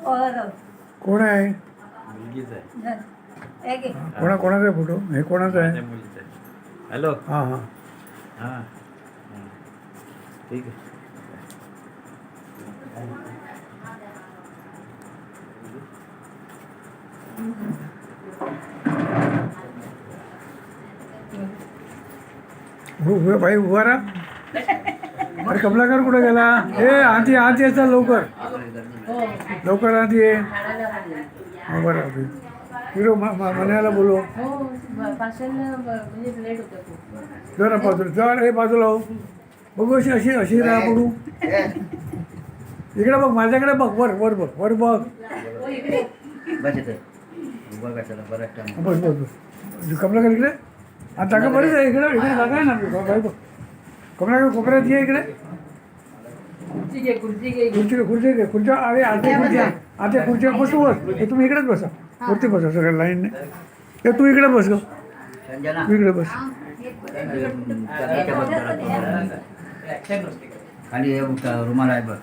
कोण आहे? मुलगीच आहे. हे घे. कोणाचा आहे फोटो? हे कोणाचा आहे? माझ्या मुलीचा आहे. हॅलो. हां हां. हां हां. ठीक आहे. भाई उभा राहा. अरे कमलाकर कुठे गेला? ए आधी आधी येतात लवकर लवकर आधी ये. हा बरं हिरो मनाला बोलो जरा बाजूला जरा हे बाजूला हो. बघू अशी अशी अशी राहा बघू. इकडे बघ माझ्याकडे बघ वर वर बघ वर बघ. बस बस बस कमलाकर इकडे आता जागा बरीच आहे. इकडे इकडे जागा आहे ना भाई बघ. कमलाकर कोपऱ्यात ये इकडे. खुर्ची घे खुर्च्या. अरे आते खुर्च्या आते खुर्च्या बसू बस. हे तुम्ही इकडेच बसा. वरती बसा सगळ्या लाईनने. हे तू इकडे बस ग. तू इकडे बस. खाली रुमाल आहे बघ.